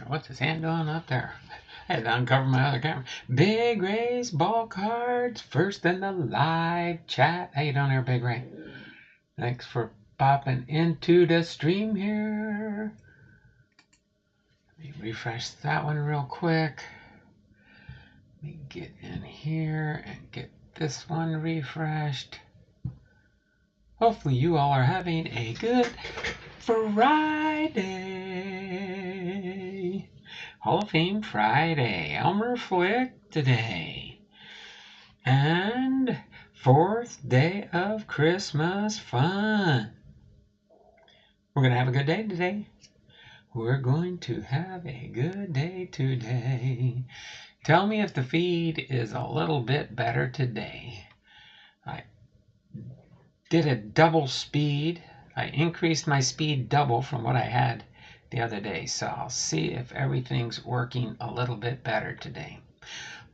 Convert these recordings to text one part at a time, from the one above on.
What's his hand doing up there? I had to uncover my other camera. Big Ray's ball cards, first in the live chat. How you doing there, Big Ray? Thanks for popping into the stream here. Let me refresh that one real quick. Let me get in here and get this one refreshed. Hopefully you all are having a good Friday. Hall of Fame Friday. Elmer Flick today. And 4th day of Christmas fun. We're going to have a good day today. We're going to have a good day today. Tell me if the feed is a little bit better today. I did a double speed. I increased my speed double from what I had the other day. So I'll see if everything's working a little bit better today.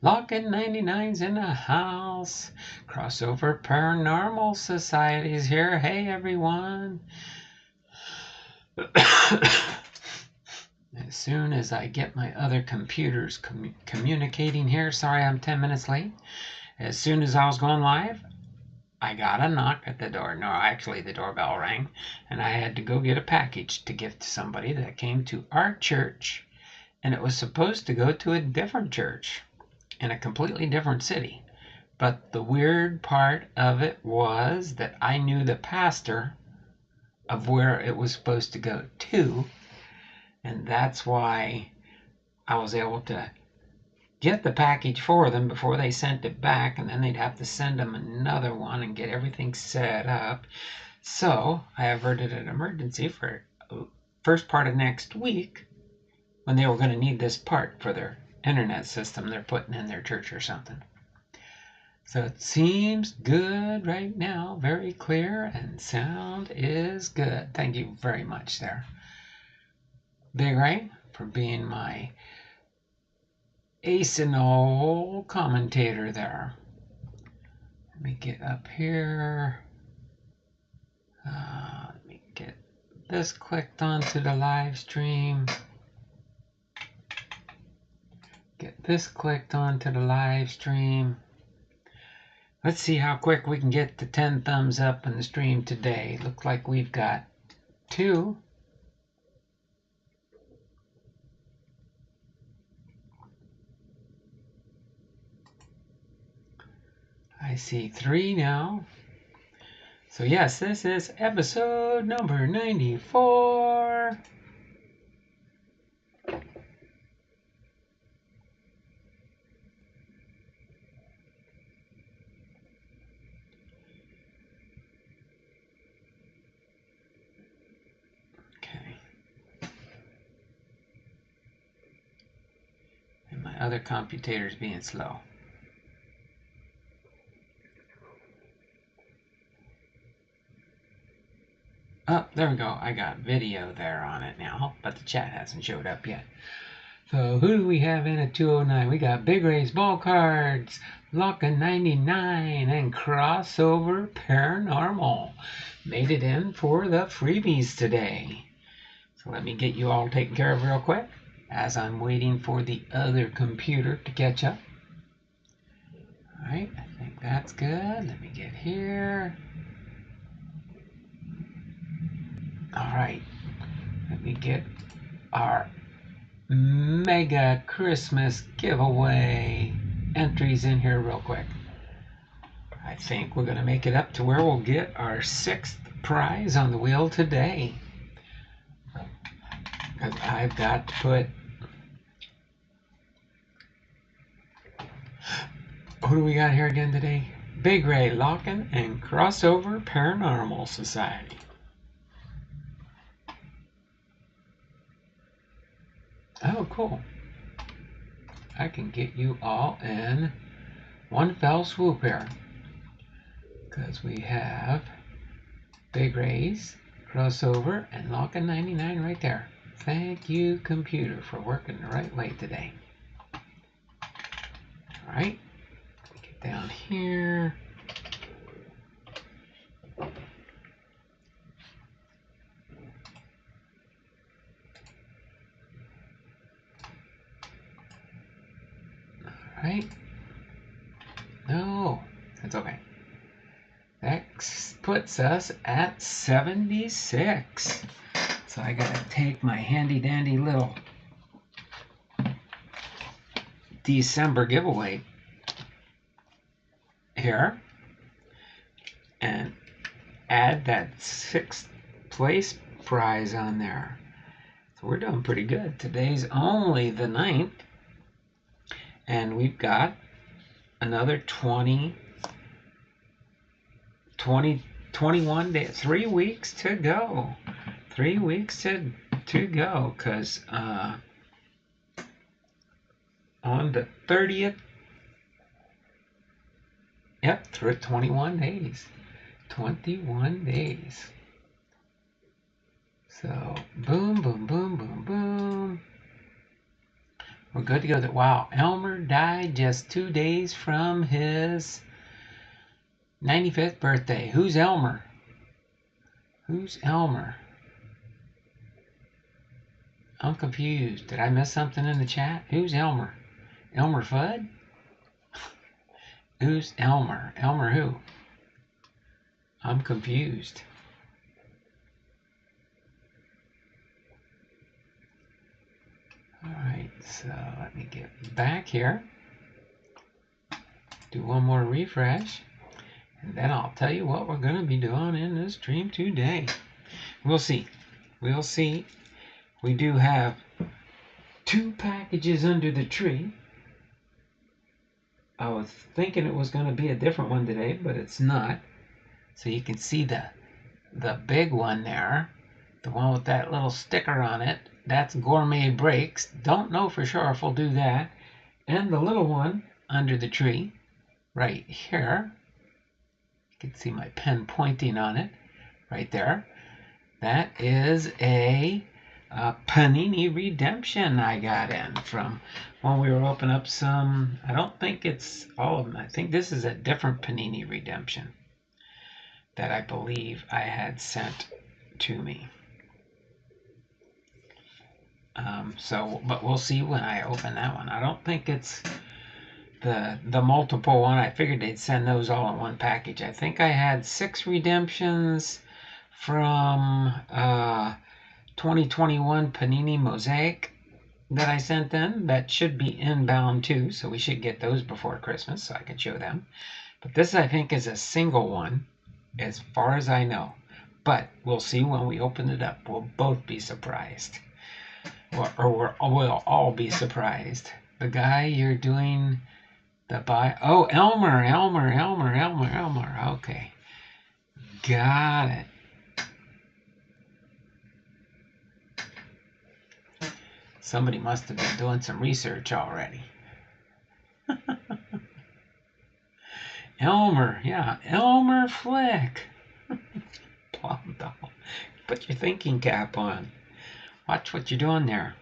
Lockin' 99's in the house. Crossover Paranormal Society's here. Hey, everyone. As soon as I get my other computers communicating here, sorry I'm 10 minutes late. As soon as I was going live, I got a knock at the door. No, actually the doorbell rang, and I had to go get a package to give to somebody that came to our church, and it was supposed to go to a different church in a completely different city. But the weird part of it was that I knew the pastor of where it was supposed to go to, and that's why I was able to get the package for them before they sent it back, and then they'd have to send them another one and get everything set up. So I averted an emergency for first part of next week when they were going to need this part for their internet system they're putting in their church or something. So it seems good right now, very clear, and sound is good. Thank you very much there, Big Ray, for being my ace in the hole commentator there. Let me get up here. Let me get this clicked onto the live stream. Get this clicked onto the live stream. Let's see how quick we can get to 10 thumbs up in the stream today. Looks like we've got 2. I see 3 now. So yes, this is episode number 94. Okay. And my other computer's being slow. Oh, there we go. I got video there on it now, but the chat hasn't showed up yet. So who do we have in at 209? We got Big Ray's ball cards, Lockin' 99, and Crossover Paranormal. Made it in for the freebies today. So let me get you all taken care of real quick as I'm waiting for the other computer to catch up. All right, I think that's good. Let me get here. All right, let me get our mega Christmas giveaway entries in here real quick. I think we're going to make it up to where we'll get our 6th prize on the wheel today. Because I've got to put... Who do we got here again today? Big Ray, Lockin', and Crossover Paranormal Society. Oh, cool. I can get you all in one fell swoop here. Because we have Big Ray's, Crossover, and Lockin' 99 right there. Thank you, computer, for working the right way today. Alright. Get down here. right? No, that's okay. That puts us at 76. So I gotta take my handy dandy little December giveaway here and add that 6th place prize on there. So we're doing pretty good. Today's only the 9th, and we've got another 21 days, 3 weeks to go. 3 weeks to go, because on the 30th, yep, through 21 days. 21 days. So, boom, boom, boom, boom, boom. We're good to go. Wow, Elmer died just 2 days from his 95th birthday. Who's Elmer? Who's Elmer? I'm confused. Did I miss something in the chat? Who's Elmer? Elmer Fudd? Who's Elmer? Elmer who? I'm confused. Alright, so let me get back here. Do one more refresh. And then I'll tell you what we're going to be doing in this stream today. We'll see. We'll see. We do have 2 packages under the tree. I was thinking it was going to be a different one today, but it's not. So you can see the big one there. The one with that little sticker on it. That's Gourmet Breaks. Don't know for sure if we'll do that. And the little one under the tree right here. You can see my pen pointing on it right there. That is a Panini Redemption I got in from when we were opening up some. I don't think it's all of them. I think this is a different Panini Redemption that I believe I had sent to me. But we'll see when I open that one. I don't think it's the multiple one. I figured they'd send those all in one package. I think I had 6 redemptions from 2021 Panini Mosaic that I sent in. That should be inbound too, so we should get those before Christmas so I can show them. But this, I think, is a single one as far as I know. But we'll see when we open it up. We'll both be surprised. Or we'll all be surprised. The guy you're doing the buy... Oh, Elmer. Okay. Got it. Somebody must have been doing some research already. Elmer, yeah. Elmer Flick. Plum doll. Put your thinking cap on. Watch what you're doing there.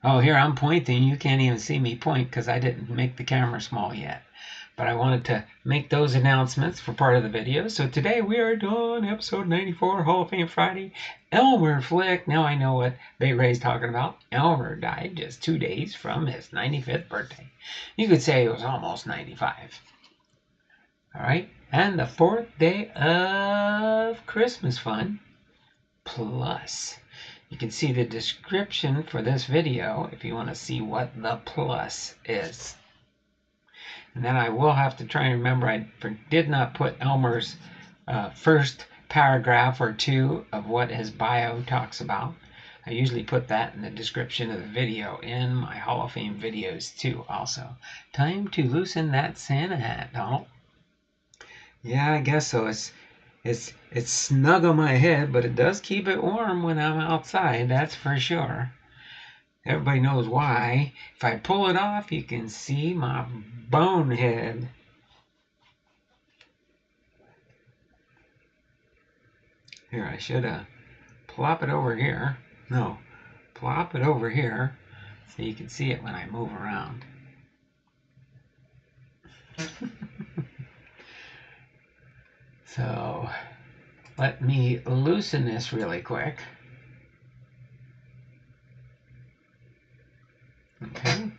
Oh, here I'm pointing. You can't even see me point because I didn't make the camera small yet. But I wanted to make those announcements for part of the video. So today we are doing episode 94, Hall of Fame Friday. Elmer Flick. Now I know what Bay Ray's talking about. Elmer died just 2 days from his 95th birthday. You could say it was almost 95. All right. And the 4th day of Christmas fun. Plus, you can see the description for this video if you want to see what the plus is. And then I will have to try and remember I did not put Elmer's first paragraph or 2 of what his bio talks about. I usually put that in the description of the video in my Hall of Fame videos too also. Time to loosen that Santa hat, Donald. Yeah, I guess so. It's snug on my head, but it does keep it warm when I'm outside, that's for sure. Everybody knows why. If I pull it off, you can see my bonehead. Here, I should plop it over here. No, plop it over here so you can see it when I move around. So, let me loosen this really quick. Okay.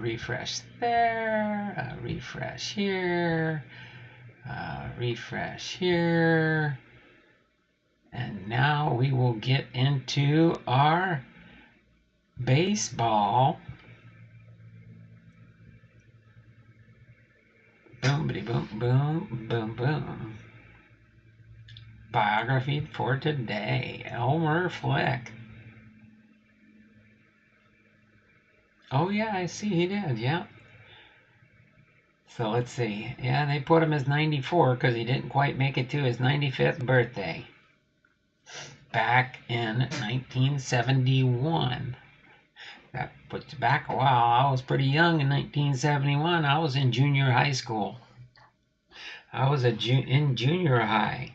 refresh there, refresh here, refresh here. And now we will get into our baseball. Boom, boom, boom, boom, boom. Biography for today. Elmer Flick. Oh yeah, I see he did, yeah. So let's see. Yeah, they put him as 94 because he didn't quite make it to his 95th birthday. Back in 1971. That puts back a while. I was pretty young in 1971. I was in junior high school. I was in junior high.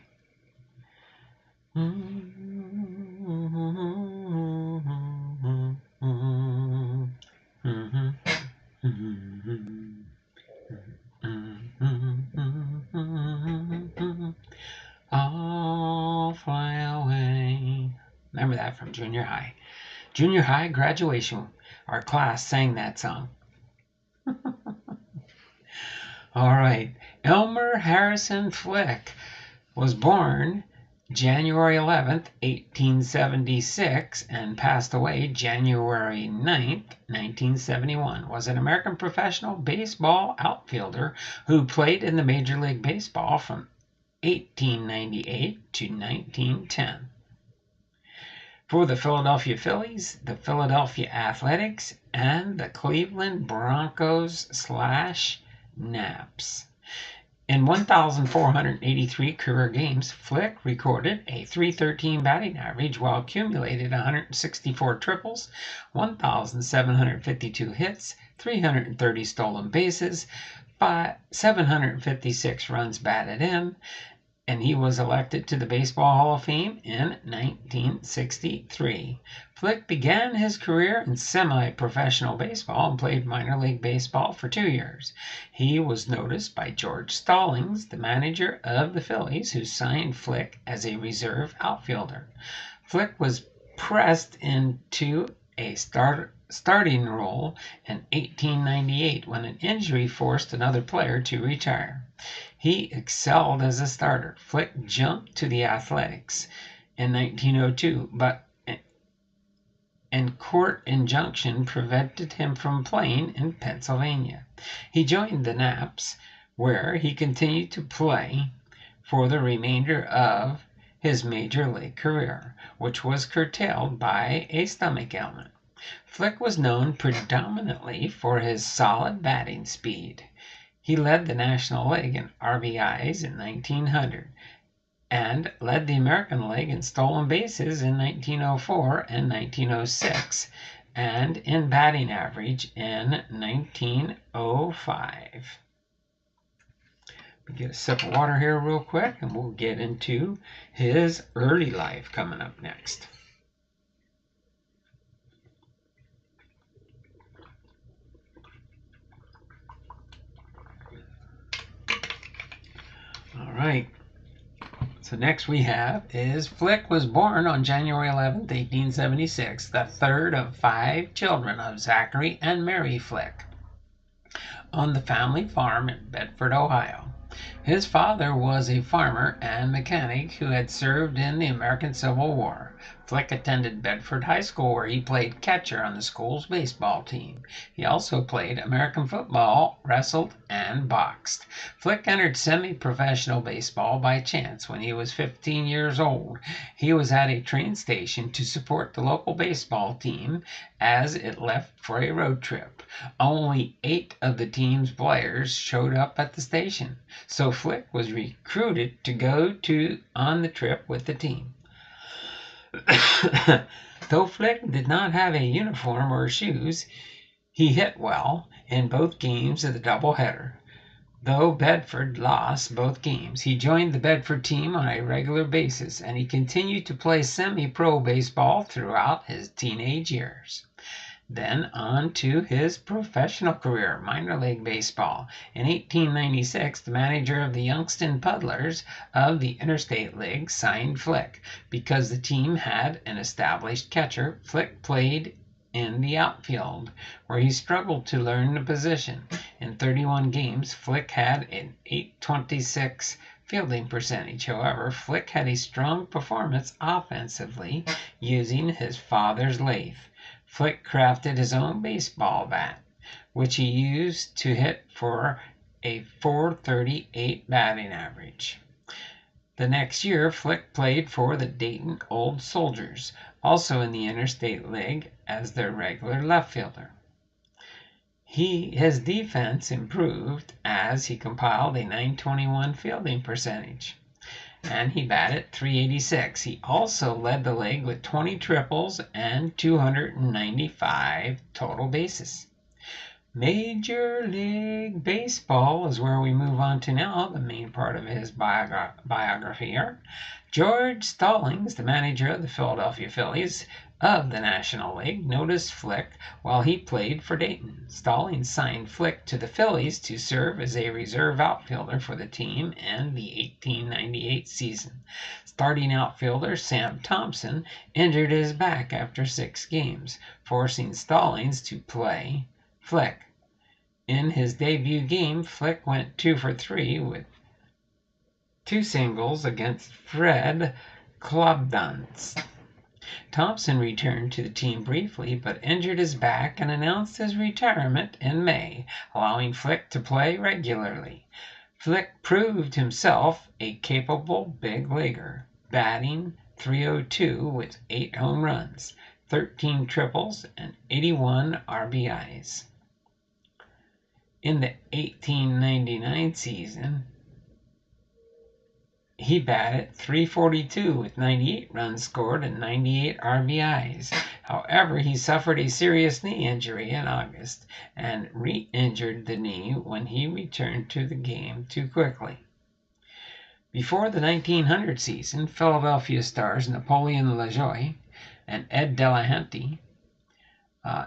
I'll fly away. Remember that from junior high. Junior high graduation. Our class sang that song. All right. Elmer Harrison Flick was born January 11th, 1876, and passed away January 9th, 1971, was an American professional baseball outfielder who played in the Major League Baseball from 1898 to 1910. For the Philadelphia Phillies, the Philadelphia Athletics, and the Cleveland Broncos/Naps. In 1,483 career games, Flick recorded a .313 batting average while accumulated 164 triples, 1,752 hits, 330 stolen bases, 756 runs batted in, and he was elected to the Baseball Hall of Fame in 1963. Flick began his career in semi-professional baseball and played minor league baseball for 2 years. He was noticed by George Stallings, the manager of the Phillies, who signed Flick as a reserve outfielder. Flick was pressed into a starting role in 1898 when an injury forced another player to retire. He excelled as a starter. Flick jumped to the Athletics in 1902, but an court injunction prevented him from playing in Pennsylvania. He joined the Naps, where he continued to play for the remainder of his major league career, which was curtailed by a stomach ailment. Flick was known predominantly for his solid batting speed. He led the National League in RBIs in 1900 and led the American League in stolen bases in 1904 and 1906 and in batting average in 1905. Get a sip of water here real quick and we'll get into his early life coming up next. All right. So next we have is Flick was born on January 11th, 1876, the third of 5 children of Zachary and Mary Flick, on the family farm in Bedford, Ohio. His father was a farmer and mechanic who had served in the American Civil War. Flick attended Bedford High School, where he played catcher on the school's baseball team. He also played American football, wrestled, and boxed. Flick entered semi-professional baseball by chance when he was 15 years old. He was at a train station to support the local baseball team as it left for a road trip. Only 8 of the team's players showed up at the station, so Flick was recruited to go on the trip with the team. Though Flick did not have a uniform or shoes, he hit well in both games of the doubleheader. Though Bedford lost both games, he joined the Bedford team on a regular basis, and he continued to play semi-pro baseball throughout his teenage years. Then on to his professional career, minor league baseball. In 1896, the manager of the Youngstown Puddlers of the Interstate League signed Flick. Because the team had an established catcher, Flick played in the outfield, where he struggled to learn the position. In 31 games, Flick had an .826 fielding percentage. However, Flick had a strong performance offensively using his father's lathe. Flick crafted his own baseball bat, which he used to hit for a .438 batting average. The next year, Flick played for the Dayton Old Soldiers, also in the Interstate League, as their regular left fielder. His defense improved as he compiled a .921 fielding percentage, and he batted .386. He also led the league with 20 triples and 295 total bases. Major League Baseball is where we move on to now, the main part of his biography here. George Stallings, the manager of the Philadelphia Phillies of the National League, noticed Flick while he played for Dayton. Stallings signed Flick to the Phillies to serve as a reserve outfielder for the team in the 1898 season. Starting outfielder Sam Thompson injured his back after 6 games, forcing Stallings to play Flick. In his debut game, Flick went 2 for 3 with 2 singles against Fred Klobdans. Thompson returned to the team briefly, but injured his back and announced his retirement in May, allowing Flick to play regularly. Flick proved himself a capable big leaguer, batting .302 with 8 home runs, 13 triples, and 81 RBIs. In the 1899 season, he batted .342 with 98 runs scored and 98 RBIs. However, he suffered a serious knee injury in August and re-injured the knee when he returned to the game too quickly. Before the 1900 season, Philadelphia stars Napoleon Lajoie and Ed Delahanty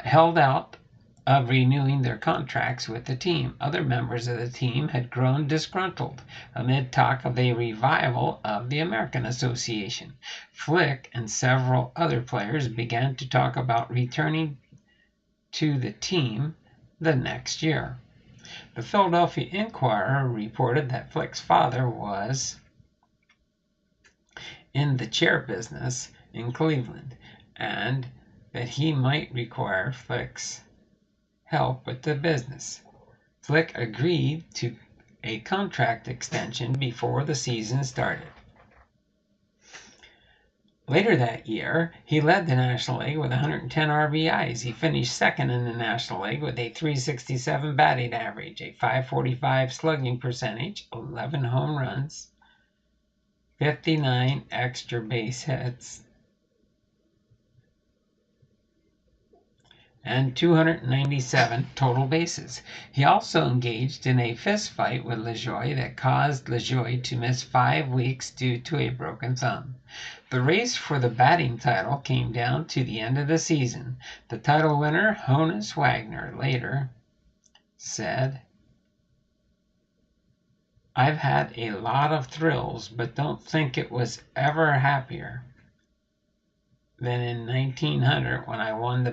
held out of renewing their contracts with the team. Other members of the team had grown disgruntled amid talk of a revival of the American Association. Flick and several other players began to talk about returning to the team the next year. The Philadelphia Inquirer reported that Flick's father was in the chair business in Cleveland, and that he might require Flick's help with the business. Flick agreed to a contract extension before the season started. Later that year, he led the National League with 110 RBIs. He finished second in the National League with a .367 batting average, a .545 slugging percentage, 11 home runs, 59 extra base hits, and 297 total bases. He also engaged in a fist fight with Lajoie that caused Lajoie to miss 5 weeks due to a broken thumb. The race for the batting title came down to the end of the season. The title winner, Honus Wagner, later said, "I've had a lot of thrills, but don't think it was ever happier than in 1900 when I won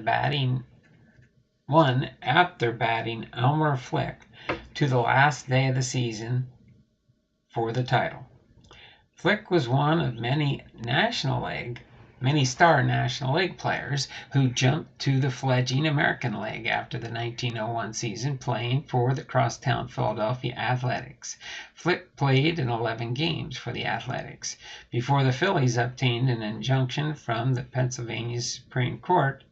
after batting Elmer Flick to the last day of the season for the title." Flick was one of many star National League players who jumped to the fledgling American League after the 1901 season, playing for the crosstown Philadelphia Athletics. Flick played in 11 games for the Athletics before the Phillies obtained an injunction from the Pennsylvania Supreme Court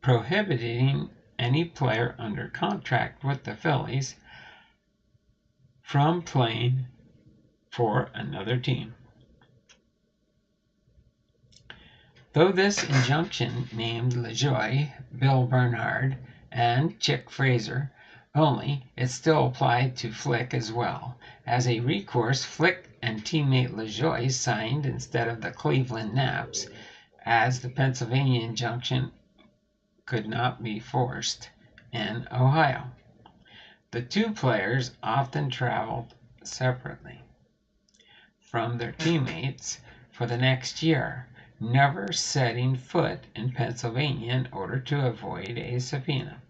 prohibiting any player under contract with the Phillies from playing for another team. Though this injunction named Lajoie, Bill Bernhard, and Chick Fraser only, it still applied to Flick as well. As a recourse, Flick and teammate Lajoie signed instead of the Cleveland Naps, as the Pennsylvania injunction could not be forced in Ohio. The two players often traveled separately from their teammates for the next year. never setting foot in Pennsylvania in order to avoid a subpoena.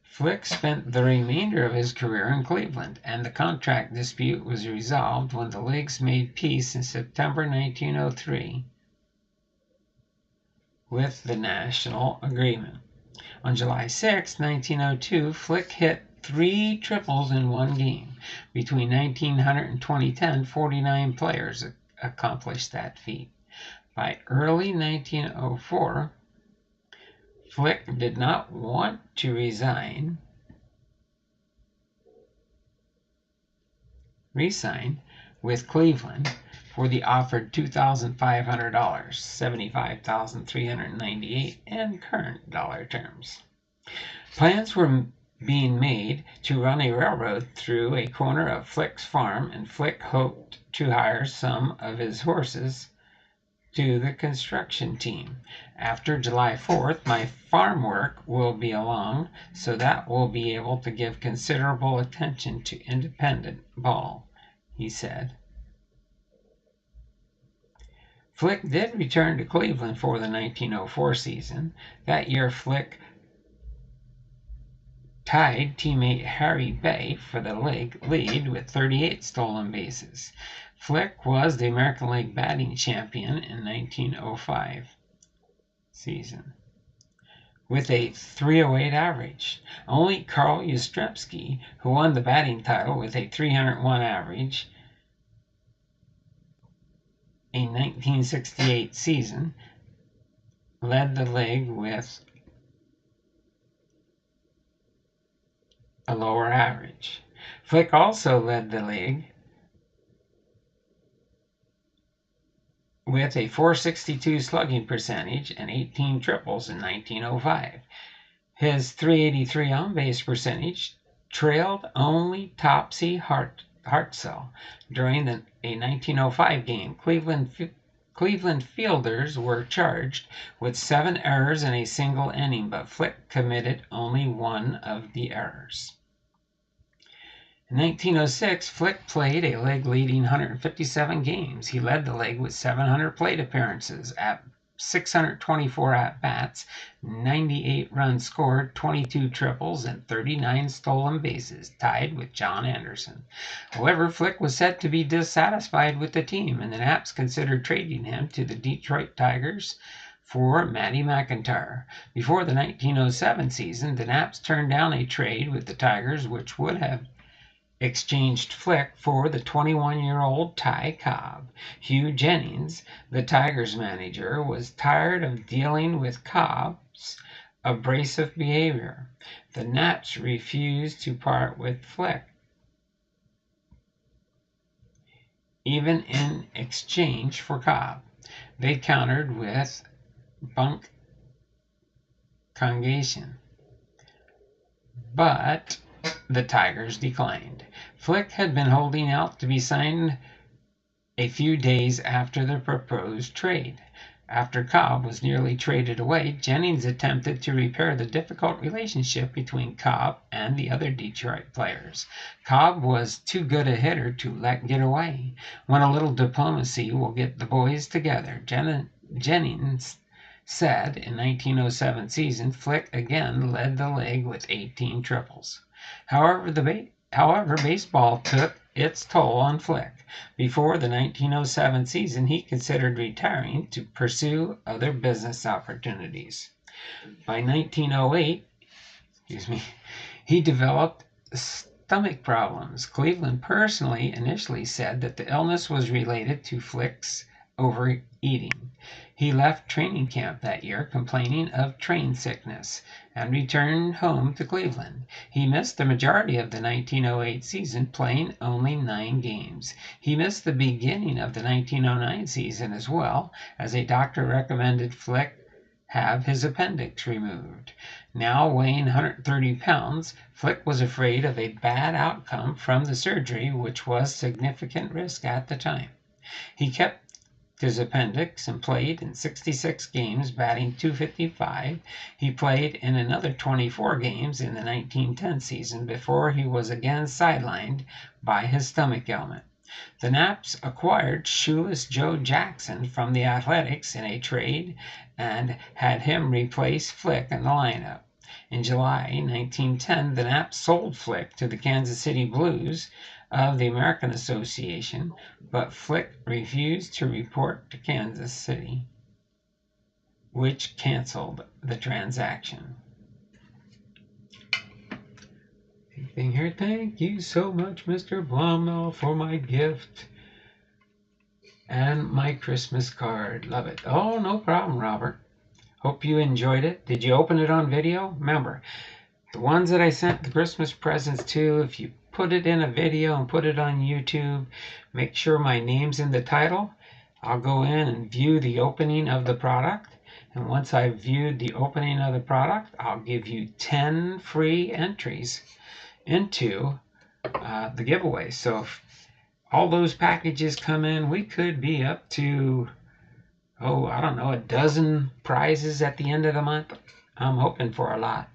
Flick spent the remainder of his career in Cleveland, and the contract dispute was resolved when the leagues made peace in September 1903 with the National Agreement. On July 6, 1902, Flick hit 3 triples in one game. Between 1900 and 2010, 49 players accomplished that feat. By early 1904, Flick did not want to resign with Cleveland for the offered $2,500, $75,398 in current dollar terms. Plans were being made to run a railroad through a corner of Flick's farm, and Flick hoped to hire some of his horses to the construction team. After July 4th, my farm work will be along, so that will be able to give considerable attention to independent ball, he said. Flick did return to Cleveland for the 1904 season. That year, Flick tied teammate Harry Bay for the league lead with 38 stolen bases. Flick was the American League batting champion in 1905 season with a 308 average. Only Carl Yastrzemski, who won the batting title with a 301 average in 1968 season, led the league with a lower average. Flick also led the league with a .462 slugging percentage and 18 triples in 1905. His .383 on-base percentage trailed only Topsy Hartzell during a 1905 game. Cleveland fielders were charged with 7 errors in a single inning, but Flick committed only one of the errors. In 1906, Flick played a league-leading 157 games. He led the league with 700 plate appearances at 624 at-bats, 98 runs scored, 22 triples, and 39 stolen bases, tied with John Anderson. However, Flick was said to be dissatisfied with the team, and the Naps considered trading him to the Detroit Tigers for Matty McIntyre. Before the 1907 season, the Naps turned down a trade with the Tigers, which would have exchanged Flick for the 21-year-old Ty Cobb. Hugh Jennings, the Tigers manager, was tired of dealing with Cobb's abrasive behavior. The Nats refused to part with Flick, even in exchange for Cobb. They countered with bunk congregation, but the Tigers declined. Flick had been holding out to be signed a few days after the proposed trade. After Cobb was nearly traded away, Jennings attempted to repair the difficult relationship between Cobb and the other Detroit players. Cobb was too good a hitter to let get away. When a little diplomacy will get the boys together, Jennings said. In 1907 season, Flick again led the league with 18 triples. However, baseball took its toll on Flick. Before the 1907 season, he considered retiring to pursue other business opportunities. By 1908, he developed stomach problems. Cleveland personally initially said that the illness was related to Flick's overeating. He left training camp that year complaining of train sickness and returned home to Cleveland. He missed the majority of the 1908 season, playing only 9 games. He missed the beginning of the 1909 season as well, as a doctor recommended Flick have his appendix removed. Now weighing 130 pounds, Flick was afraid of a bad outcome from the surgery, which was significant risk at the time. He kept his appendix and played in 66 games, batting .255. He played in another 24 games in the 1910 season before he was again sidelined by his stomach ailment. The Naps acquired Shoeless Joe Jackson from the Athletics in a trade and had him replace Flick in the lineup. In July 1910, the Naps sold Flick to the Kansas City Blues of the American Association, but Flick refused to report to Kansas City, which canceled the transaction. Anything here? Thank you so much, Mr. Blumnall, for my gift and my Christmas card. Love it. Oh, no problem, Robert. Hope you enjoyed it. Did you open it on video? Remember, the ones that I sent the Christmas presents to, if you put it in a video and put it on YouTube, make sure my name's in the title. I'll go in and view the opening of the product. And once I've viewed the opening of the product, I'll give you 10 free entries into the giveaway. So if all those packages come in, we could be up to, I don't know, a dozen prizes at the end of the month. I'm hoping for a lot.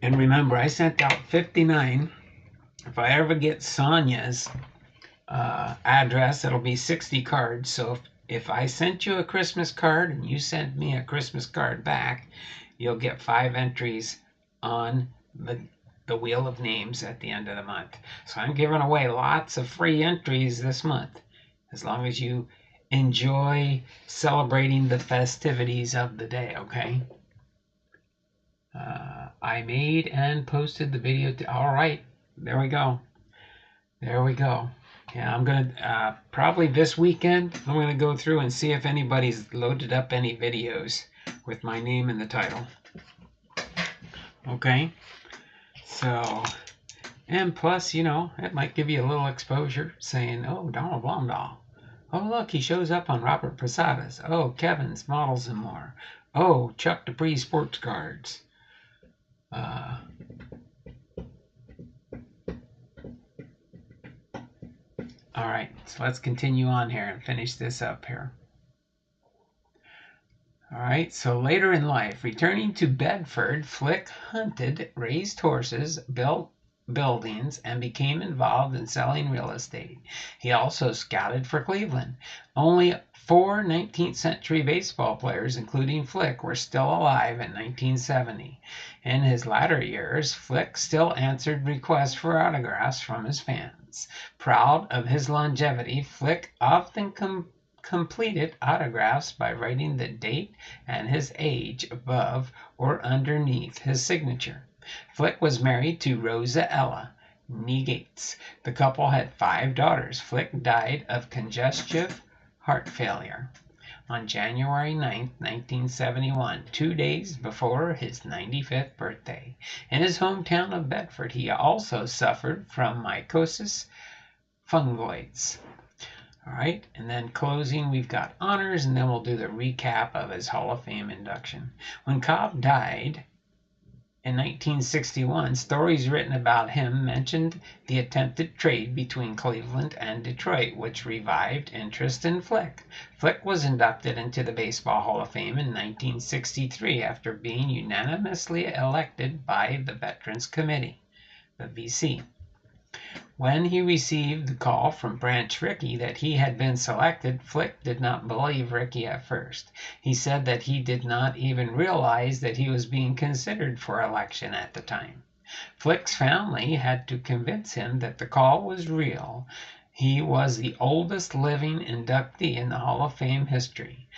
And remember, I sent out 59. If I ever get Sonia's address, it'll be 60 cards. So if I sent you a Christmas card and you sent me a Christmas card back, you'll get 5 entries on the wheel of names at the end of the month. So I'm giving away lots of free entries this month, as long as you enjoy celebrating the festivities of the day, okay? I made and posted the video. All right, there we go. There we go. Yeah, I'm going to, probably this weekend, I'm going to go through and see if anybody's loaded up any videos with my name in the title. Okay? So, and plus, you know, it might give you a little exposure saying, oh, Donald Blumdahl. Oh, look, he shows up on Robert Posada's. Oh, Kevin's Models and More. Oh, Chuck Dupree Sports Cards. All right, so let's continue on here and finish this up here. All right, so later in life, returning to Bedford, Flick hunted, raised horses, built buildings, and became involved in selling real estate. He also scouted for Cleveland. Only 4 19th century baseball players, including Flick, were still alive in 1970. In his latter years, Flick still answered requests for autographs from his fans. Proud of his longevity, Flick often completed autographs by writing the date and his age above or underneath his signature. Flick was married to Rosa Ella Negates. The couple had 5 daughters. Flick died of congestive heart failure on January 9, 1971, 2 days before his 95th birthday. In his hometown of Bedford, he also suffered from mycosis fungoides. All right, and then closing, we've got honors, and then we'll do the recap of his Hall of Fame induction. When Cobb died in 1961, stories written about him mentioned the attempted trade between Cleveland and Detroit, which revived interest in Flick. Flick was inducted into the Baseball Hall of Fame in 1963 after being unanimously elected by the Veterans Committee, the VC. When he received the call from Branch Rickey that he had been selected, Flick did not believe Rickey at first. He said that he did not even realize that he was being considered for election at the time. Flick's family had to convince him that the call was real. He was the oldest living inductee in the Hall of Fame history.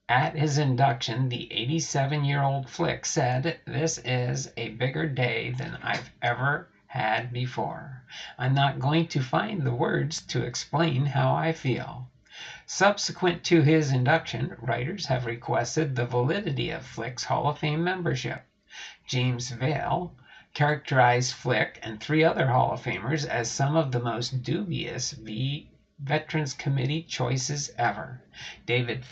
At his induction, the 87-year-old Flick said, "This is a bigger day than I've ever had before. I'm not going to find the words to explain how I feel." Subsequent to his induction, writers have requested the validity of Flick's Hall of Fame membership. James Vale characterized Flick and 3 other Hall of Famers as some of the most dubious Veterans Committee choices ever. David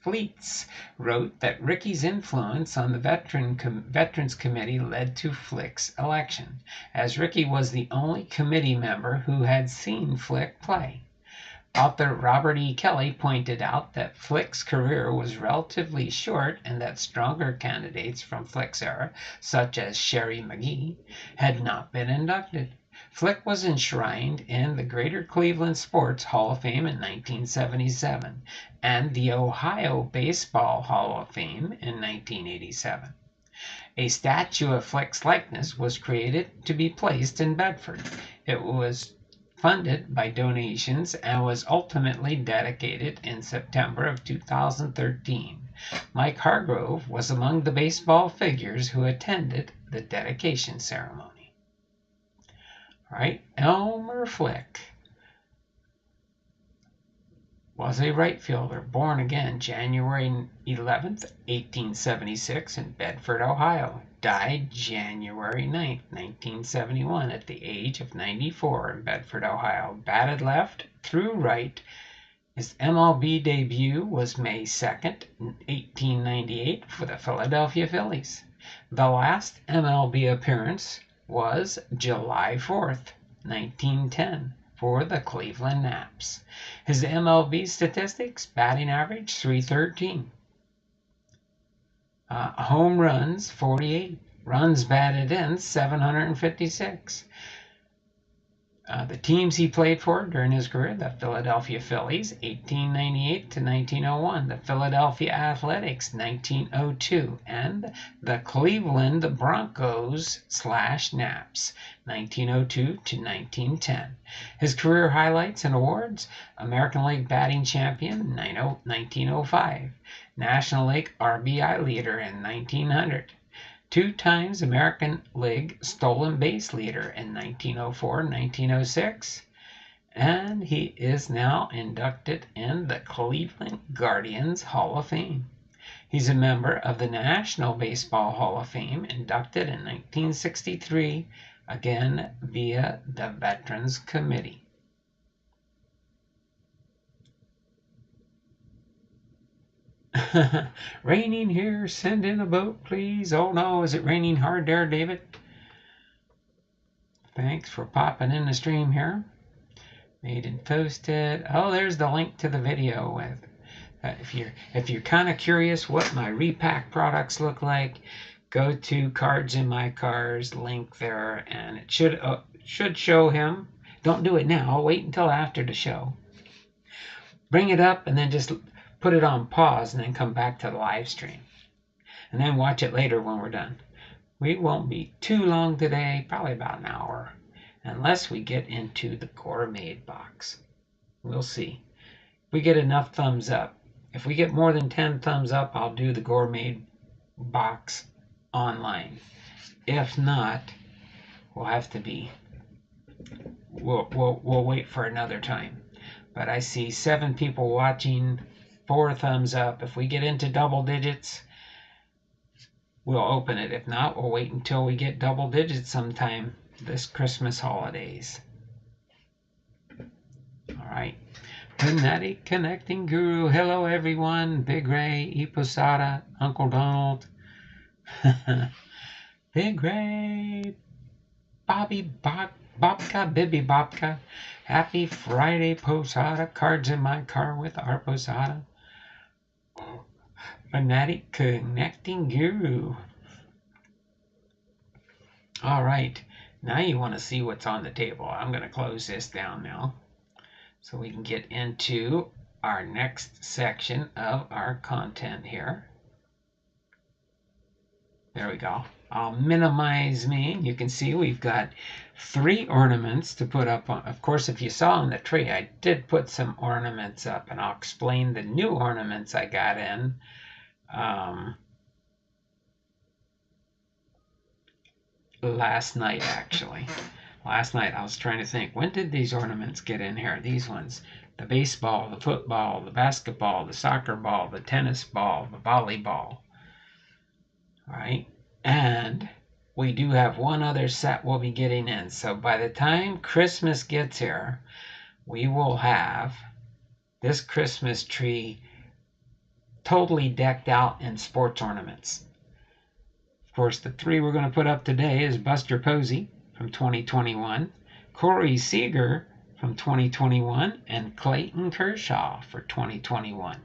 Fleets wrote that Rickey's influence on the Veterans Committee led to Flick's election, as Rickey was the only committee member who had seen Flick play. Author Robert E. Kelly pointed out that Flick's career was relatively short and that stronger candidates from Flick's era, such as Sherry McGee, had not been inducted. Flick was enshrined in the Greater Cleveland Sports Hall of Fame in 1977 and the Ohio Baseball Hall of Fame in 1987. A statue of Flick's likeness was created to be placed in Bedford. It was funded by donations and was ultimately dedicated in September of 2013. Mike Hargrove was among the baseball figures who attended the dedication ceremony. All right, Elmer Flick was a right fielder, born again January 11th, 1876 in Bedford, Ohio. Died January 9th, 1971 at the age of 94 in Bedford, Ohio. Batted left, threw right. His MLB debut was May 2nd, 1898 for the Philadelphia Phillies. The last MLB appearance was July 4th, 1910 for the Cleveland Naps. His MLB statistics: batting average .313, home runs 48, runs batted in 756. The teams he played for during his career: the Philadelphia Phillies, 1898 to 1901, the Philadelphia Athletics, 1902, and the Cleveland Broncos / Naps, 1902 to 1910. His career highlights and awards: American League batting champion, 1905, National League RBI leader in 1900, 2 times American League stolen base leader in 1904 and 1906, and he is now inducted in the Cleveland Guardians Hall of Fame. He's a member of the National Baseball Hall of Fame, inducted in 1963, again via the Veterans Committee. Raining here, send in a boat, please. Oh no, is it raining hard there, David? Thanks for popping in the stream here. Made and posted. Oh, there's the link to the video. With if you're kind of curious what my repack products look like, go to Cards in My Cars, link there, and it should show him. Don't do it now. Wait until after the show. Bring it up and then just put it on pause and then come back to the live stream. And then watch it later when we're done. We won't be too long today, probably about an hour, unless we get into the gourmet box. We'll see. If we get enough thumbs up. If we get more than 10 thumbs up, I'll do the gourmet box online. If not, we'll have to be, we'll wait for another time. But I see 7 people watching, 4 thumbs up. If we get into double digits, we'll open it. If not, we'll wait until we get double digits sometime this Christmas holidays. All right. Fanatic Connecting Guru. Hello, everyone. Big Ray, Iposada, Uncle Donald. Big Ray, Bobby Bobka, Bibi Bobka. Happy Friday, Posada. Cards in My Car with our Posada. Fanatic Connecting Guru. All right. Now you want to see what's on the table. I'm going to close this down now so we can get into our next section of our content here. There we go. I'll minimize me. You can see we've got 3 ornaments to put up on. Of course, if you saw on the tree, I did put some ornaments up, and I'll explain the new ornaments I got in. Last night, actually. Last night I was trying to think, when did these ornaments get in here? These ones. The baseball, the football, the basketball, the soccer ball, the tennis ball, the volleyball. All right. And we do have one other set we'll be getting in. So by the time Christmas gets here, we will have this Christmas tree totally decked out in sports ornaments. Of course, the 3 we're going to put up today is Buster Posey from 2021, Corey Seager from 2021 and Clayton Kershaw for 2021.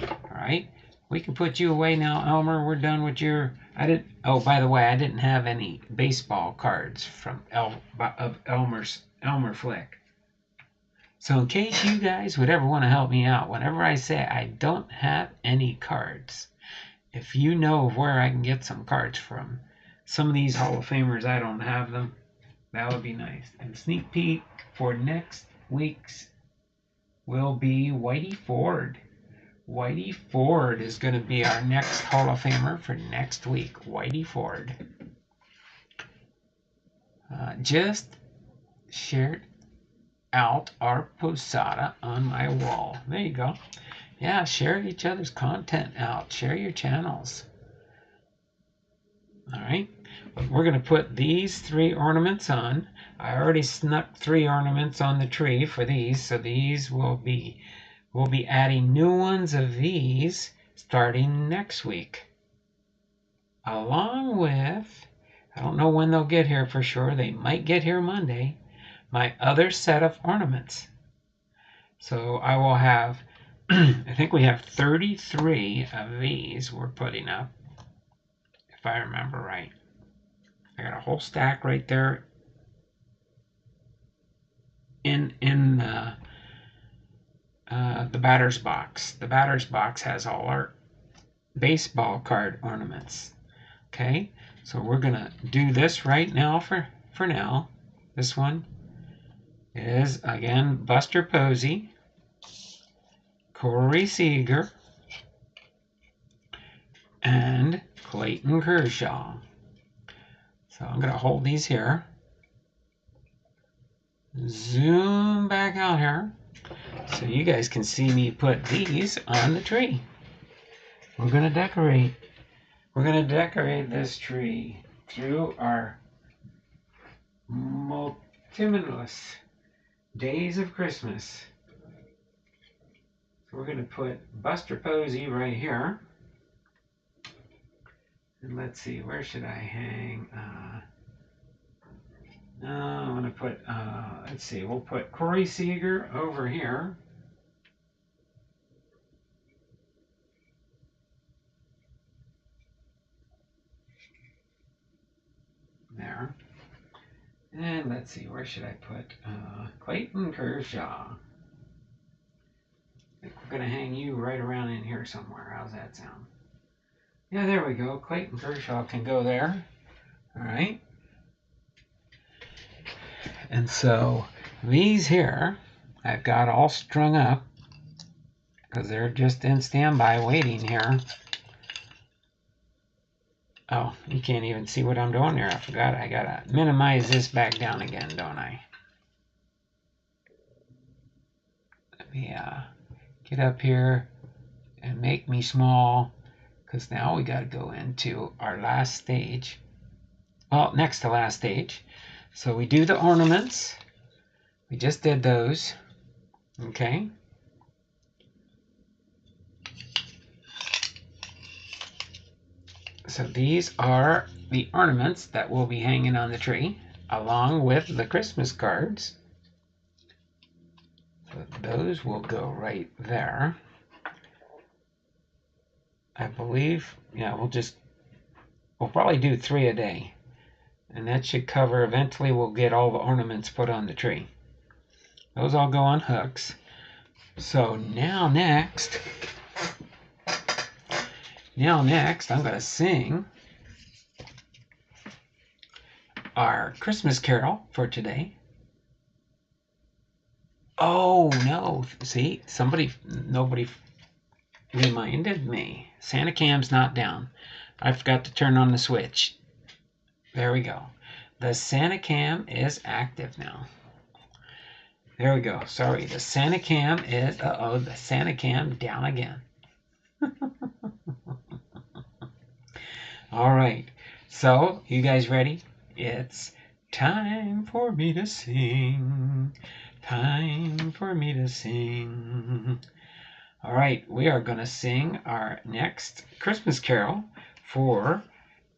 All right. We can put you away now, Elmer. We're done with your... Oh, by the way, I didn't have any baseball cards from Elmer Flick. So in case you guys would ever want to help me out, whenever I say I don't have any cards, if you know of where I can get some cards from, some of these Hall of Famers, I don't have them, that would be nice. And sneak peek for next week's will be Whitey Ford. Whitey Ford is going to be our next Hall of Famer for next week. Whitey Ford. Just shared out our posada on my wall. There you go. Yeah, share each other's content out. Share your channels. All right. We're going to put these 3 ornaments on. I already snuck 3 ornaments on the tree for these, so these will be... We'll be adding new ones of these starting next week. Along with, I don't know when they'll get here for sure. They might get here Monday. My other set of ornaments. So I will have, I think we have 33 of these we're putting up, if I remember right. I got a whole stack right there in the batter's box. The batter's box has all our baseball card ornaments. Okay, so we're gonna do this right now for now. This one is again Buster Posey, Corey Seager, and Clayton Kershaw. So I'm gonna hold these here, zoom back out here, so you guys can see me put these on the tree. We're gonna decorate. We're gonna decorate this tree through our multimillious days of Christmas. So we're gonna put Buster Posey right here. And let's see, where should I hang? I'm gonna put, let's see, we'll put Corey Seager over here. There. And let's see, where should I put Clayton Kershaw? I think we're going to hang you right around in here somewhere. How's that sound? Yeah, there we go. Clayton Kershaw can go there. All right. And so these here, I've got all strung up because they're just in standby waiting here. Oh, you can't even see what I'm doing there. I forgot. I gotta minimize this back down again, don't I? Let me get up here and make me small, because now we gotta go into our last stage. Well, next to last stage. So we do the ornaments. We just did those. Okay. So these are the ornaments that will be hanging on the tree, along with the Christmas cards. So those will go right there. I believe, yeah, we'll probably do 3 a day. And that should cover, eventually we'll get all the ornaments put on the tree. Those all go on hooks. So now next, I'm going to sing our Christmas carol for today. Oh, no. See, nobody reminded me. Santa Cam's not down. I forgot to turn on the switch. There we go. The Santa Cam is active now. There we go. Sorry, the Santa Cam is, the Santa Cam down again. All right, so you guys ready? It's time for me to sing. Time for me to sing. All right, we are going to sing our next Christmas carol for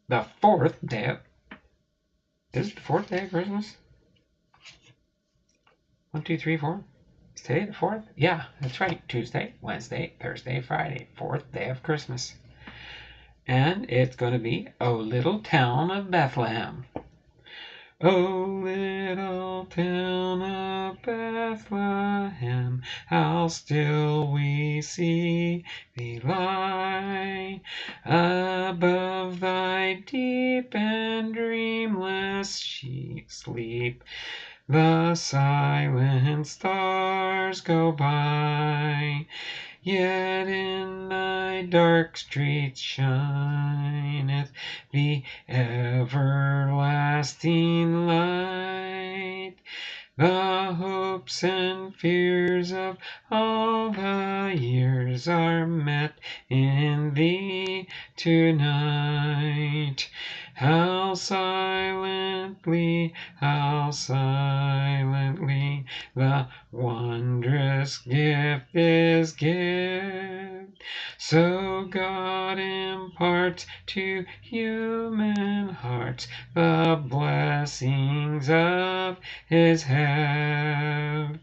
the 4th day of... Is it the 4th day of Christmas? 1, 2, 3, 4. Is today the 4th? Yeah, that's right. Tuesday, Wednesday, Thursday, Friday. 4th day of Christmas. And it's going to be O Little Town of Bethlehem. O little town of Bethlehem, how still we see thee lie above thy deep and dreamless sleep. The silent stars go by, yet in thy dark streets shineth the everlasting light. The hopes and fears of all the years are met in thee tonight. How silently the wondrous gift is given. So God imparts to human hearts the blessings of his heaven.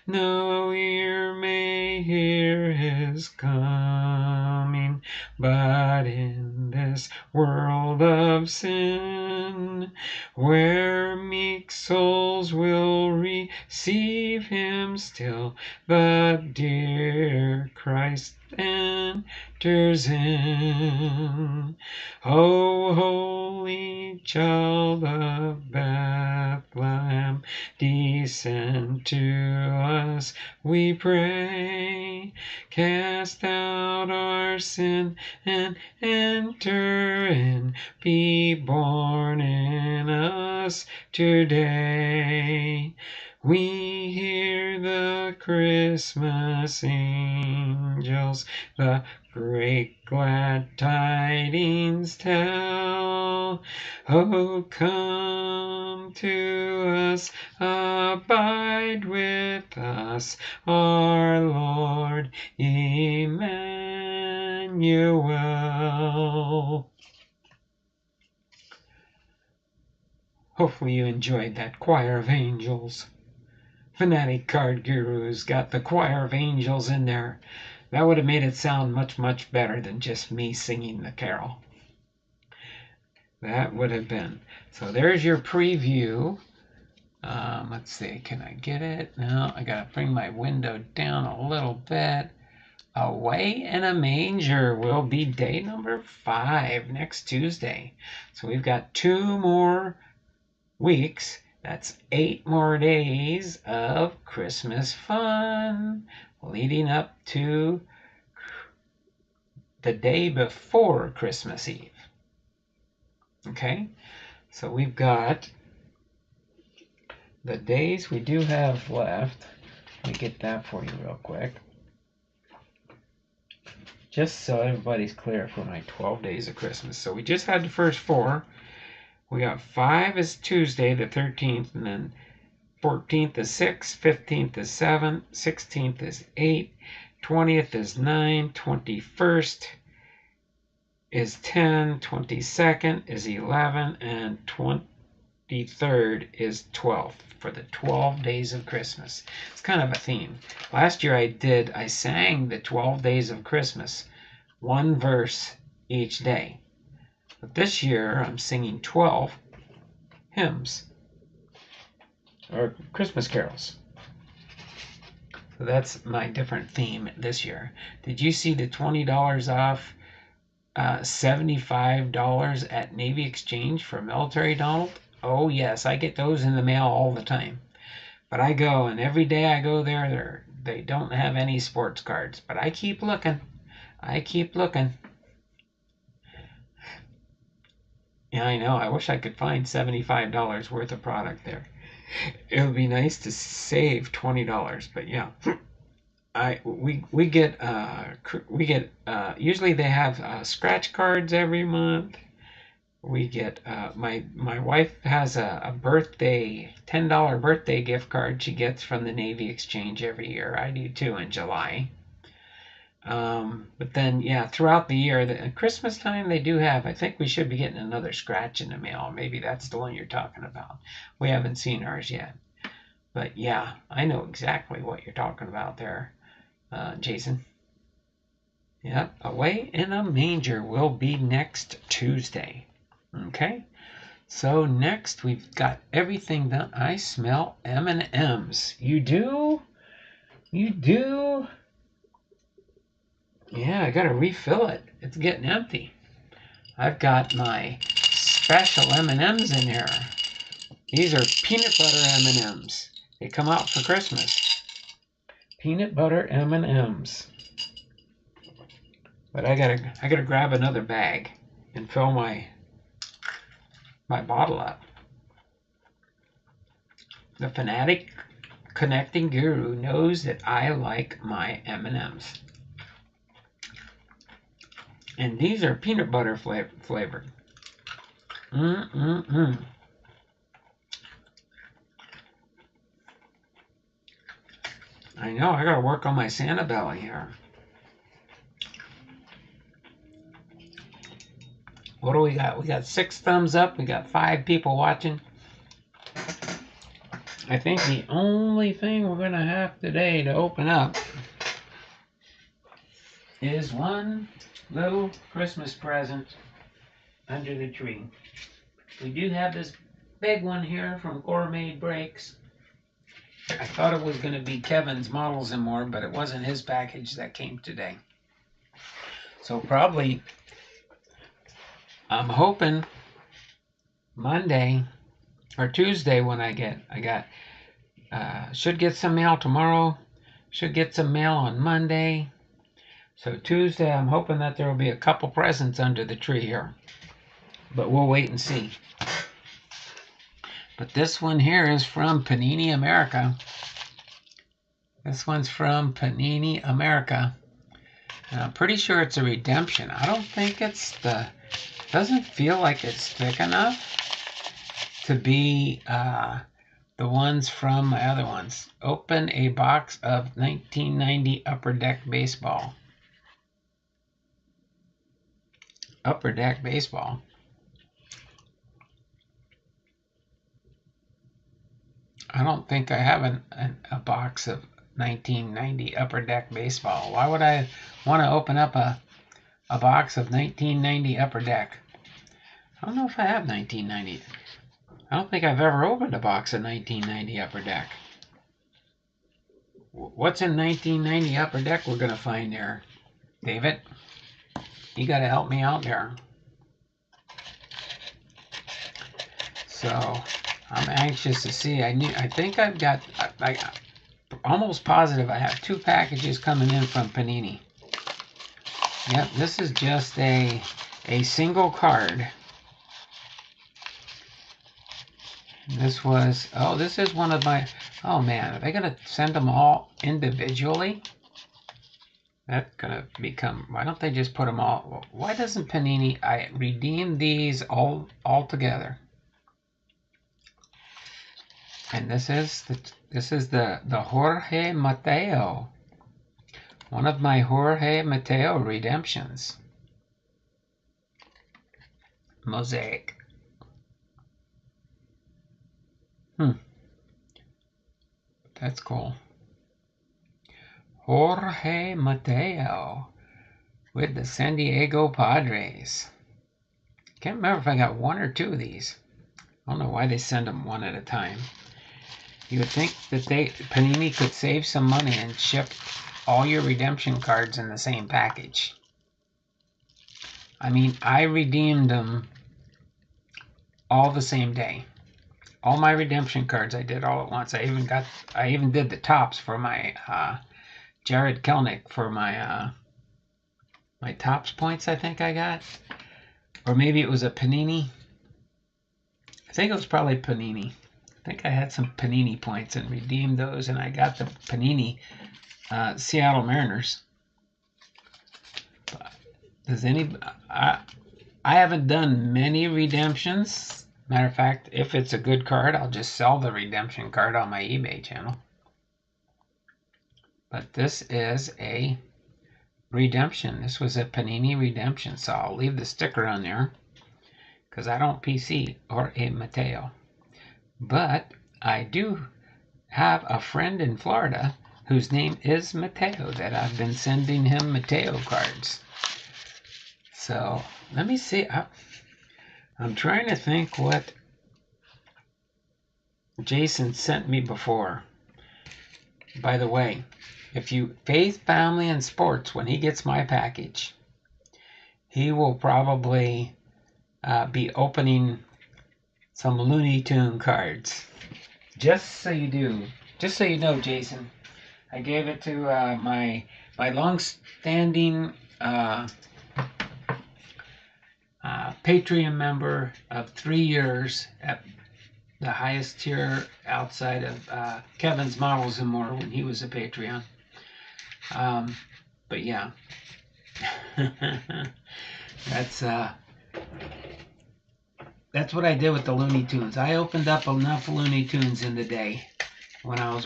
No ear may hear his coming, but in this world of sin, where meek souls will receive him still, the dear Christ enters in. O holy child of Bethlehem, descend to us, we pray. Cast out our sin and enter in. Be born in us today. We hear the Christmas angels the great glad tidings tell. Oh, come to us, abide with us, our Lord Emmanuel. Hopefully you enjoyed that choir of angels. Fanatic Card Guru's got the choir of angels in there. That would have made it sound much, much better than just me singing the carol. That would have been. So there's your preview. Let's see, can I get it? No, I gotta bring my window down a little bit. Away in a Manger will be day number 5 next Tuesday. So we've got 2 more weeks. That's 8 more days of Christmas fun leading up to the day before Christmas Eve. Okay, so we've got the days we do have left. Let me get that for you real quick. Just so everybody's clear for my 12 days of Christmas. So we just had the first 4. We got 5 is Tuesday the 13th, and then 14th is 6, 15th is 7, 16th is 8, 20th is 9, 21st is 10, 22nd is 11, and 23rd is 12 for the 12 days of Christmas. It's kind of a theme. Last year I sang the 12 days of Christmas, 1 verse each day. But this year I'm singing 12 hymns or Christmas carols. So that's my different theme this year. Did you see the $20 off $75 at Navy Exchange for Military Donald? Oh yes, I get those in the mail all the time. But I go, and every day I go there, they don't have any sports cards. But I keep looking. I keep looking. Yeah, I know. I wish I could find $75 worth of product there. It would be nice to save $20, but yeah. We get usually they have scratch cards every month. We get my wife has a birthday $10 birthday gift card she gets from the Navy Exchange every year. I do too in July. But then yeah, throughout the year, at Christmas time they do have. I think we should be getting another scratch in the mail. Maybe that's the one you're talking about. We haven't seen ours yet. But yeah, I know exactly what you're talking about there, Jason. Yep, Away in a Manger will be next Tuesday. Okay, so next we've got everything done. I smell M&Ms. You do? You do? Yeah, I gotta refill it. It's getting empty. I've got my special M&Ms in here. These are peanut butter M&Ms. They come out for Christmas. Peanut butter M&Ms. But I gotta grab another bag and fill my bottle up. The fanatic connecting guru knows that I like my M&Ms. And these are peanut butter flavored. Mm-mm-mm. I know, I gotta work on my Santa belly here. What do we got? We got 6 thumbs up. We got 5 people watching. I think the only thing we're gonna have today to open up is one little Christmas present under the tree. We do have this big one here from Gourmet Breaks. I thought it was going to be Kevin's Models and More, but it wasn't his package that came today. So probably, I'm hoping Monday or Tuesday when should get some mail tomorrow, should get some mail on Monday. So Tuesday, I'm hoping that there will be a couple presents under the tree here, but we'll wait and see. But this one here is from Panini America. This one's from Panini America. And I'm pretty sure it's a redemption. I don't think doesn't feel like it's thick enough to be the ones from my other ones. Open a box of 1990 Upper Deck Baseball. Upper Deck Baseball. I don't think I have a box of 1990 Upper Deck Baseball. Why would I want to open up a box of 1990 Upper Deck? I don't know if I have 1990. I don't think I've ever opened a box of 1990 Upper Deck. What's in 1990 Upper Deck we're going to find there, David? You got to help me out there. So I'm anxious to see. I think I've got, I'm almost positive I have 2 packages coming in from Panini. Yep, this is just a single card. This is one of my, oh man, are they going to send them all individually? That's going to become, why don't they just put them all, why doesn't Panini, I redeem these all together? And this is the Jorge Mateo. One of my Jorge Mateo redemptions. Mosaic. That's cool. Jorge Mateo with the San Diego Padres. Can't remember if I got 1 or 2 of these. I don't know why they send them one at a time. You would think that Panini could save some money and ship all your redemption cards in the same package. I mean, I redeemed them all the same day. All my redemption cards I did all at once. I even did the tops for my Jared Kelnick for my my tops points. I think I got, or maybe it was a Panini. I think it was probably Panini. I think I had some Panini points and redeemed those, and I got the Panini Seattle Mariners. Does I haven't done many redemptions. Matter of fact, if it's a good card, I'll just sell the redemption card on my eBay channel. But this is a redemption. This was a Panini redemption, so I'll leave the sticker on there because I don't PC or a Mateo. But I do have a friend in Florida whose name is Mateo that I've been sending him Mateo cards. So let me see. I'm trying to think what Jason sent me before. By the way, if you faith, family, and sports, when he gets my package, he will probably be opening some Looney Tune cards. Just so you know, Jason, I gave it to my long-standing Patreon member of 3 years at the highest tier outside of Kevin's Models and More when he was a Patreon. But yeah, that's what I did with the Looney Tunes. I opened up enough Looney Tunes in the day when I was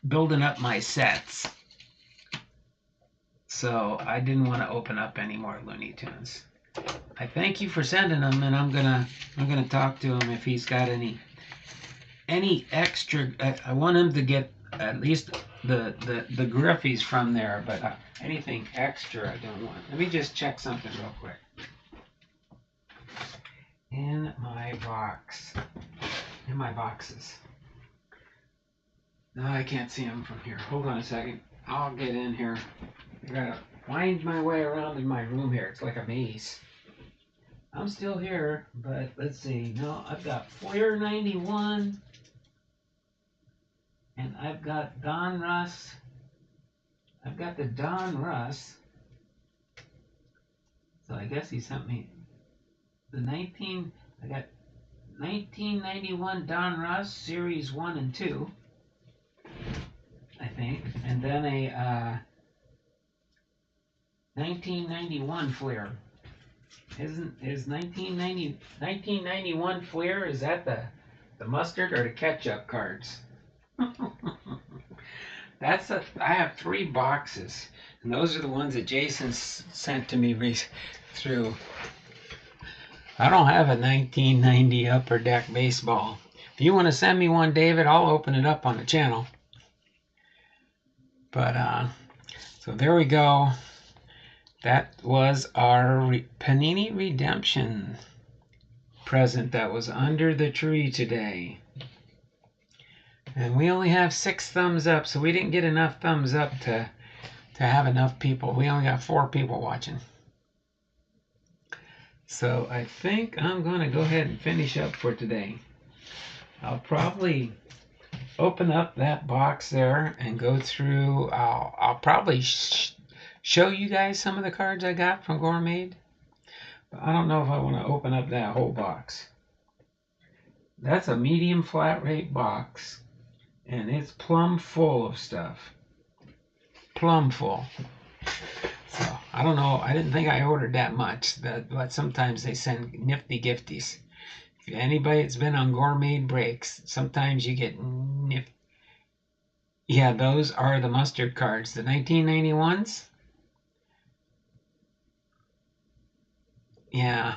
building up my sets. So I didn't want to open up any more Looney Tunes. I thank you for sending them, and I'm gonna talk to him if he's got any extra. I want him to get at least the Griffies from there, but anything extra I don't want. Let me just check something real quick. In my boxes. No, I can't see them from here. Hold on a second. I'll get in here. I gotta wind my way around in my room here. It's like a maze. I'm still here, but let's see. No, I've got Flair 91, and I've got Don Russ. I've got the Don Russ. So I guess he sent me the I got 1991 Don Russ, Series 1 and 2, I think. And then a 1991 Flair. Is 1991 Flair, is that the mustard or the ketchup cards? I have 3 boxes, and those are the ones that Jason sent to me through. I don't have a 1990 Upper Deck baseball. If you want to send me one, David, I'll open it up on the channel. But so there we go. That was our Panini Redemption present that was under the tree today. And we only have 6 thumbs up, so we didn't get enough thumbs up to have enough people. We only got 4 people watching. So I think I'm going to go ahead and finish up for today. I'll probably open up that box there and go through. I'll probably show you guys some of the cards I got from Gourmet. But I don't know if I want to open up that whole box. That's a medium flat rate box, and it's plumb full of stuff. Plumb full. So I don't know. I didn't think I ordered that much. But sometimes they send nifty gifties. If anybody that's been on Gourmet breaks, sometimes you get nifty. Yeah, those are the mustard cards. The 1991s. Yeah.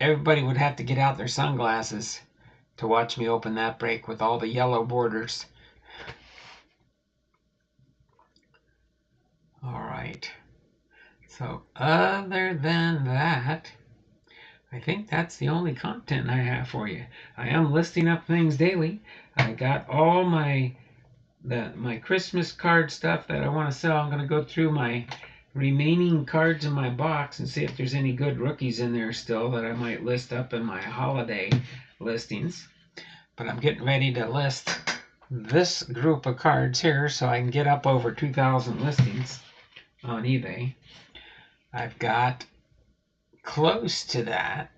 Everybody would have to get out their sunglasses to watch me open that break with all the yellow borders. All right. So other than that, I think that's the only content I have for you. I am listing up things daily. I got all my Christmas card stuff that I want to sell. I'm going to go through my remaining cards in my box and see if there's any good rookies in there still that I might list up in my holiday listings. But I'm getting ready to list this group of cards here so I can get up over 2,000 listings on eBay. I've got close to that.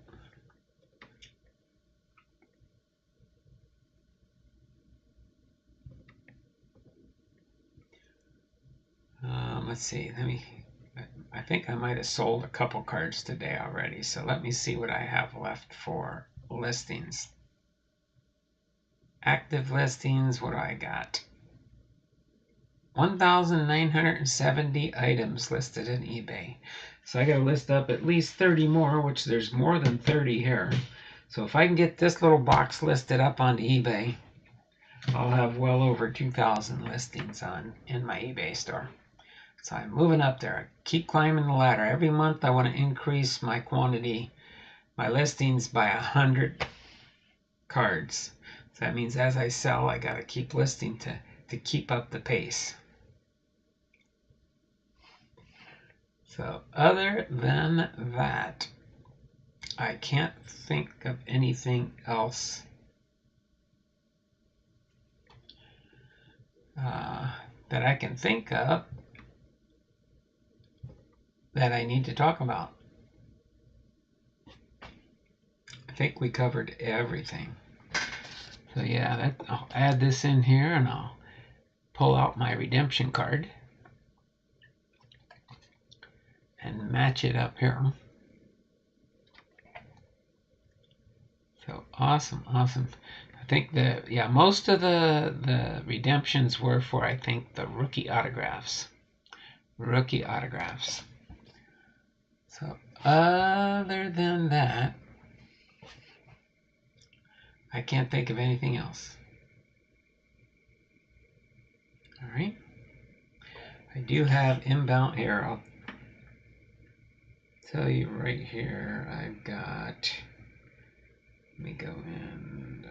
Let's see. I think I might have sold a couple cards today already. So let me see what I have left for listings. Active listings. What do I got? 1,970 items listed in eBay. So I got to list up at least 30 more, which there's more than 30 here. So if I can get this little box listed up on eBay, I'll have well over 2,000 listings in my eBay store. So I'm moving up there. I keep climbing the ladder. Every month I want to increase my quantity, my listings by 100 cards. So that means as I sell, I got to keep listing to keep up the pace. So other than that, I can't think of anything else that I can think of that I need to talk about. I think we covered everything. So yeah, I'll add this in here and I'll pull out my redemption card and match it up here. So awesome. I think most of the redemptions were for, I think, the rookie autographs. So other than that, I can't think of anything else. All right. I do have inbound here. I'll tell you right here. I've got. Let me go in.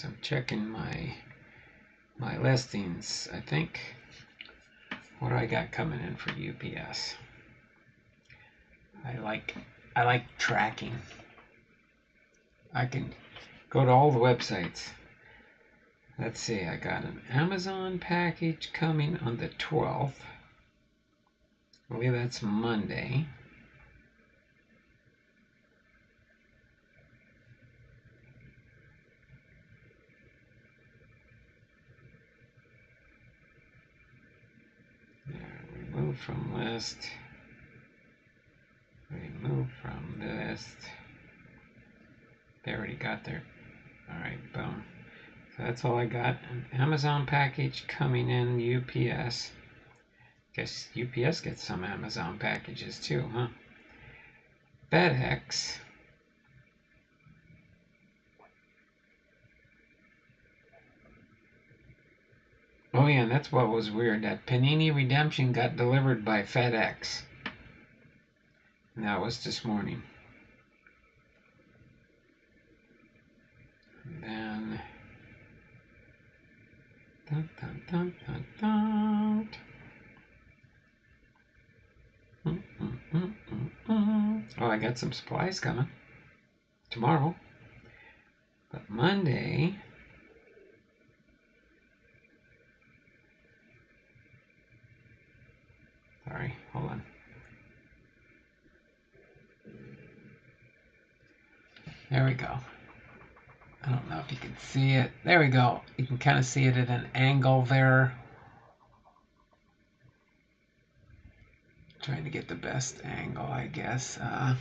I'm checking my listings. I think what do I got coming in for UPS? I like tracking. I can go to all the websites. Let's see, I got an Amazon package coming on the 12th. I believe that's Monday. Remove from list. Remove from list. They already got there. Alright, boom. So that's all I got. An Amazon package coming in UPS. Guess UPS gets some Amazon packages too, huh? FedEx. Oh yeah, and that's what was weird. That Panini Redemption got delivered by FedEx. And that was this morning. And then oh, I got some supplies coming tomorrow. But Monday, sorry, hold on. There we go. I don't know if you can see it. There we go. You can kind of see it at an angle there. Trying to get the best angle, I guess. Oh,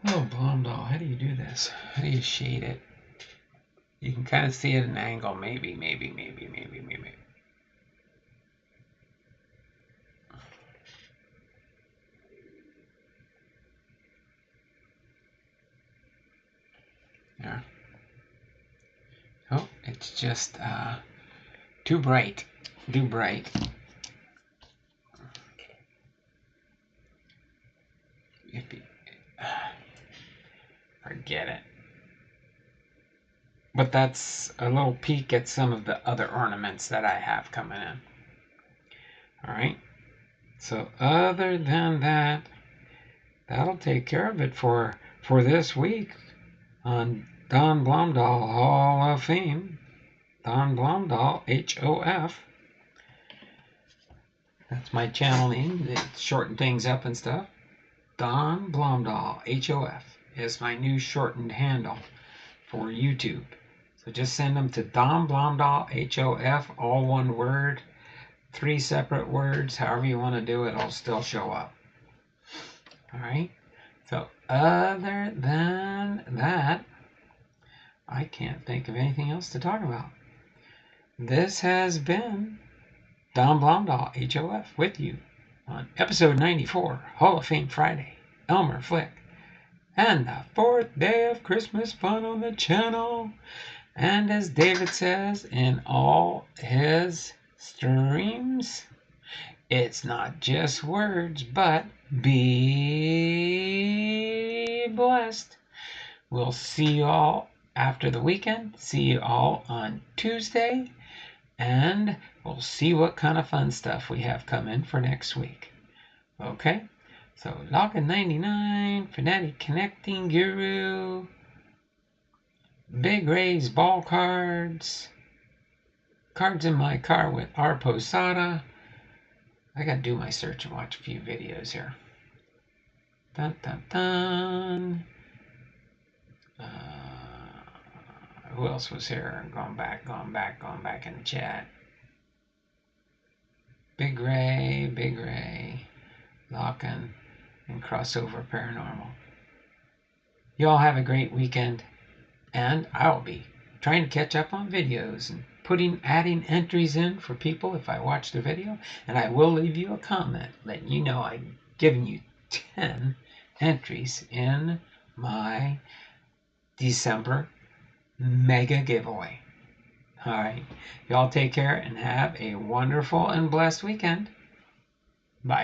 Blomdahl, how do you do this? How do you shade it? You can kind of see it at an angle, maybe. There. Oh, it's just too bright. Too bright. Forget it. But that's a little peek at some of the other ornaments that I have coming in. Alright. So other than that, that'll take care of it for this week on Don Blomdahl Hall of Fame. Don Blomdahl, HOF. That's my channel name. They shorten things up and stuff. Don Blomdahl, HOF. is my new shortened handle for YouTube. So just send them to Dom Blomdahl, HOF, all one word, 3 separate words, however you want to do it, it'll still show up. All right. So other than that, I can't think of anything else to talk about. This has been Dom Blomdahl, HOF, with you on episode 94, Hall of Fame Friday, Elmer Flick, and the 4th day of Christmas fun on the channel. And as David says in all his streams, it's not just words, but be blessed. We'll see you all after the weekend. See you all on Tuesday. And we'll see what kind of fun stuff we have coming for next week. Okay? So, Login99, Fanatic Connecting Guru, Big Ray's Ball Cards, Cards in My Car with R. Posada. I gotta do my search and watch a few videos here. Dun dun dun. Who else was here? Going back in the chat. Big Ray, Lockin', and Crossover Paranormal. Y'all have a great weekend, and I'll be trying to catch up on videos and adding entries in for people if I watch the video, and I will leave you a comment letting you know I'm giving you 10 entries in my December mega giveaway. All right. Y'all take care and have a wonderful and blessed weekend. Bye.